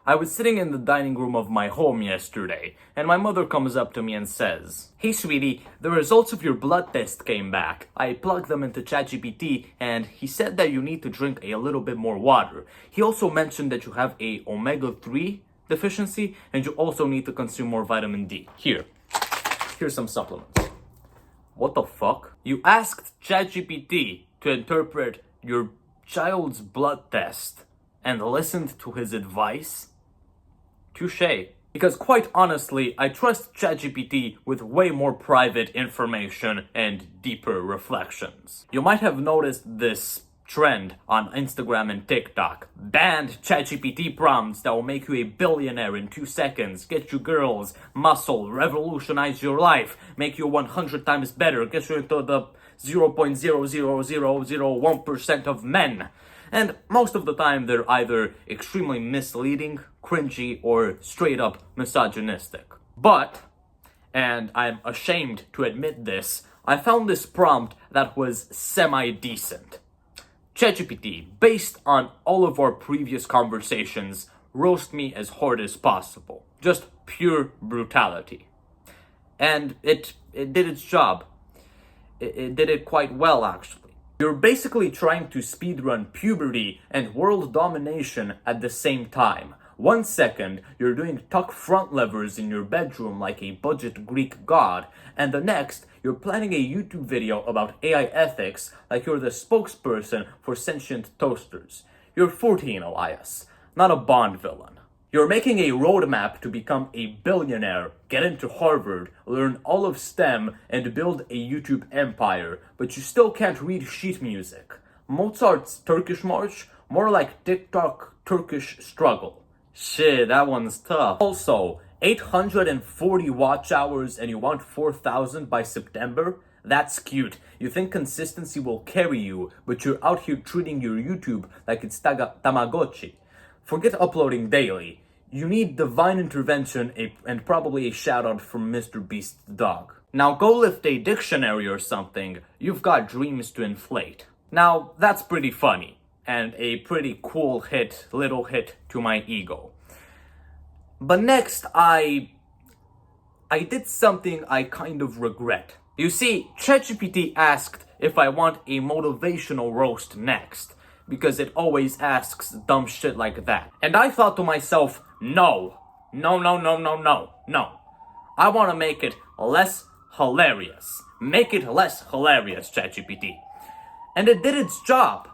I was sitting in the dining room of my home yesterday, and my mother comes up to me and says, "Hey sweetie, the results of your blood test came back. I plugged them into ChatGPT, and he said that you need to drink a little bit more water. He also mentioned that you have a omega-3 deficiency, and you also need to consume more vitamin D. Here's some supplements." What the fuck? You asked ChatGPT to interpret your child's blood test and listened to his advice? Touché. Because quite honestly, I trust ChatGPT with way more private information and deeper reflections. You might have noticed this trend on Instagram and TikTok. Banned ChatGPT prompts that will make you a billionaire in 2 seconds, get you girls, muscle, revolutionize your life, make you 100 times better, get you into the 0.00001% of men. And most of the time they're either extremely misleading, cringy, or straight up misogynistic. But, and I'm ashamed to admit this, I found this prompt that was semi-decent. ChatGPT, based on all of our previous conversations, roast me as hard as possible. Just pure brutality. And it did its job. It did it quite well, actually. You're basically trying to speedrun puberty and world domination at the same time. 1 second, you're doing tuck front levers in your bedroom like a budget Greek god, and the next, you're planning a YouTube video about AI ethics like you're the spokesperson for sentient toasters. You're 14, Elias, not a Bond villain. You're making a roadmap to become a billionaire, get into Harvard, learn all of STEM, and build a YouTube empire, but you still can't read sheet music. Mozart's Turkish March? More like TikTok Turkish Struggle. Shit, that one's tough. Also, 840 watch hours and you want 4,000 by September? That's cute. You think consistency will carry you, but you're out here treating your YouTube like it's Tamagotchi. Forget uploading daily. You need divine intervention and probably a shout out from Mr. Beast's dog. Now go lift a dictionary or something. You've got dreams to inflate. Now that's pretty funny and a pretty cool little hit to my ego. But next I did something I kind of regret. You see, ChatGPT asked if I want a motivational roast next, because it always asks dumb shit like that. And I thought to myself, no. I want to make it less hilarious. Make it less hilarious, ChatGPT. And it did its job.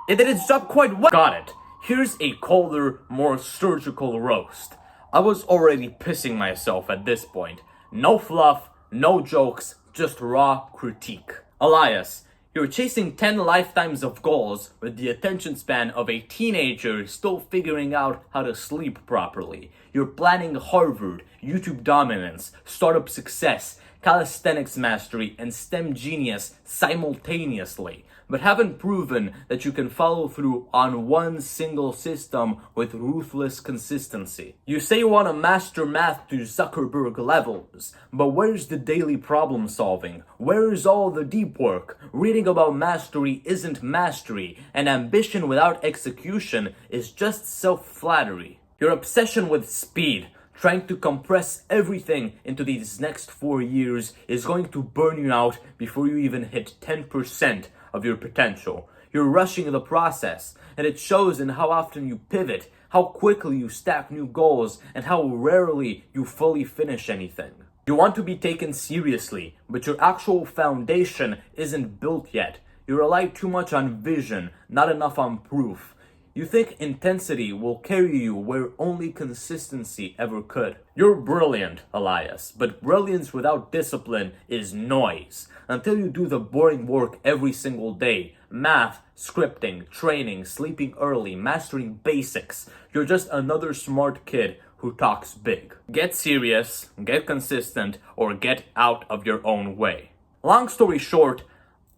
It did its job quite well. Got it. Here's a colder, more surgical roast. I was already pissing myself at this point. No fluff, no jokes, just raw critique. Elias, you're chasing 10 lifetimes of goals with the attention span of a teenager still figuring out how to sleep properly. You're planning Harvard, YouTube dominance, startup success, calisthenics mastery, and STEM genius simultaneously, but haven't proven that you can follow through on one single system with ruthless consistency. You say you want to master math to Zuckerberg levels, but where's the daily problem solving? Where is all the deep work? Reading about mastery isn't mastery, and ambition without execution is just self-flattery. Your obsession with speed, trying to compress everything into these next 4 years, is going to burn you out before you even hit 10% of your potential. You're rushing the process, and it shows in how often you pivot, how quickly you stack new goals, and how rarely you fully finish anything. You want to be taken seriously, but your actual foundation isn't built yet. You rely too much on vision, not enough on proof. You think intensity will carry you where only consistency ever could. You're brilliant, Elias, but brilliance without discipline is noise. Until you do the boring work every single day, math, scripting, training, sleeping early, mastering basics, you're just another smart kid who talks big. Get serious, get consistent, or get out of your own way. Long story short,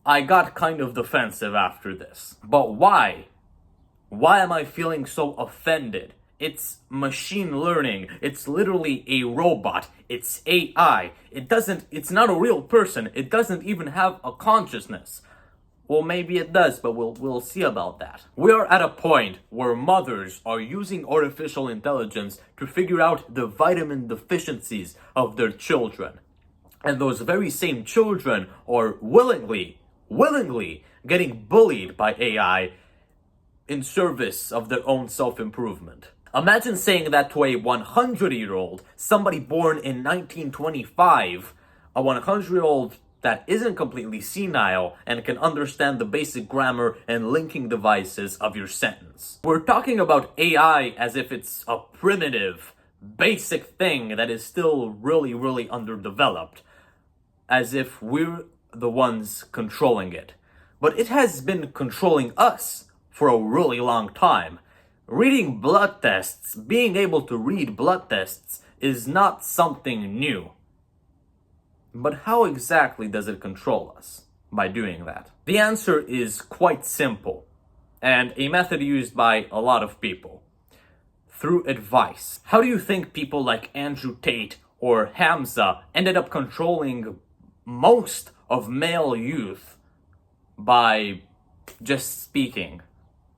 I got kind of defensive after this. But why? Why am I feeling so offended? It's machine learning. It's literally a robot. It's AI. It's not a real person. It doesn't even have a consciousness. Well, maybe it does, but we'll see about that. We are at a point where mothers are using artificial intelligence to figure out the vitamin deficiencies of their children. And those very same children are willingly getting bullied by AI in service of their own self-improvement. Imagine saying that to a 100-year-old, somebody born in 1925, a 100-year-old that isn't completely senile and can understand the basic grammar and linking devices of your sentence. We're talking about AI as if it's a primitive, basic thing that is still really underdeveloped, as if we're the ones controlling it. But it has been controlling us for a really long time. Reading blood tests, being able to read blood tests, is not something new. But how exactly does it control us by doing that? The answer is quite simple, and a method used by a lot of people. Through advice. How do you think people like Andrew Tate or Hamza ended up controlling most of male youth by just speaking,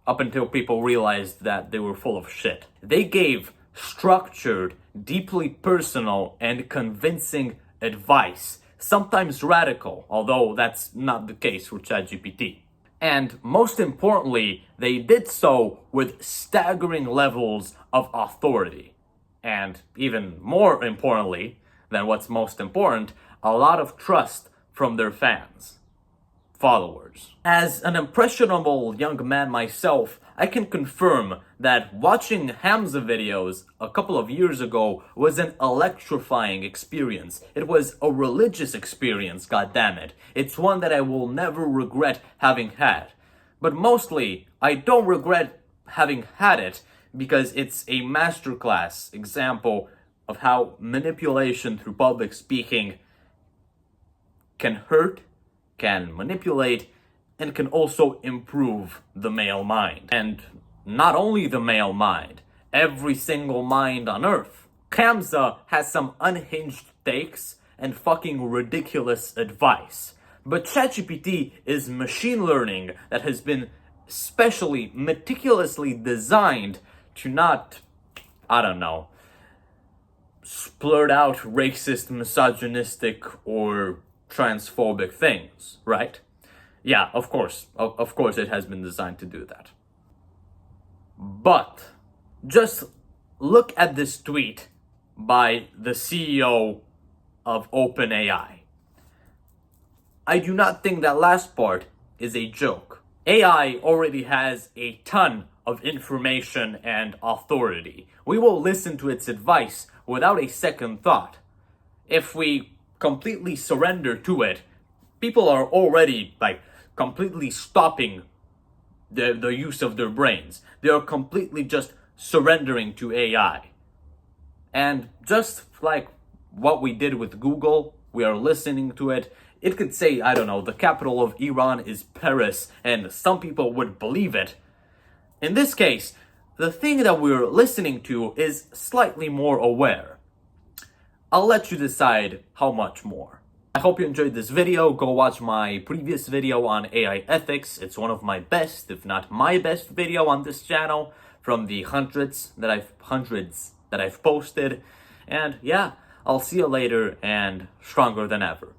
up until people realized that they were full of shit? They gave structured, deeply personal, and convincing advice, sometimes radical, although that's not the case with ChatGPT. And most importantly, they did so with staggering levels of authority. And even more importantly than what's most important, a lot of trust from their fans, followers. As an impressionable young man myself, I can confirm that watching Hamza videos a couple of years ago was an electrifying experience. It was a religious experience, goddammit. It's one that I will never regret having had. But mostly, I don't regret having had it because it's a masterclass example of how manipulation through public speaking can hurt, can manipulate, and can also improve the male mind. And not only the male mind, every single mind on earth. Hamza has some unhinged takes and fucking ridiculous advice. But ChatGPT is machine learning that has been specially, meticulously designed to not, I don't know, splurt out racist, misogynistic, or transphobic things, right? Yeah, of course it has been designed to do that. But just look at this tweet by the CEO of OpenAI. I do not think that last part is a joke. AI already has a ton of information and authority. We will listen to its advice without a second thought. If we completely surrender to it, people are already completely stopping the use of their brains. They are completely just surrendering to AI. And just like what we did with Google, we are listening to it. It could say, I don't know, the capital of Iran is Paris, and some people would believe it. In this case, the thing that we're listening to is slightly more aware. I'll let you decide how much more. I hope you enjoyed this video. Go watch my previous video on AI ethics. It's one of my best, if not my best video on this channel from the hundreds that I've posted. And yeah, I'll see you later and stronger than ever.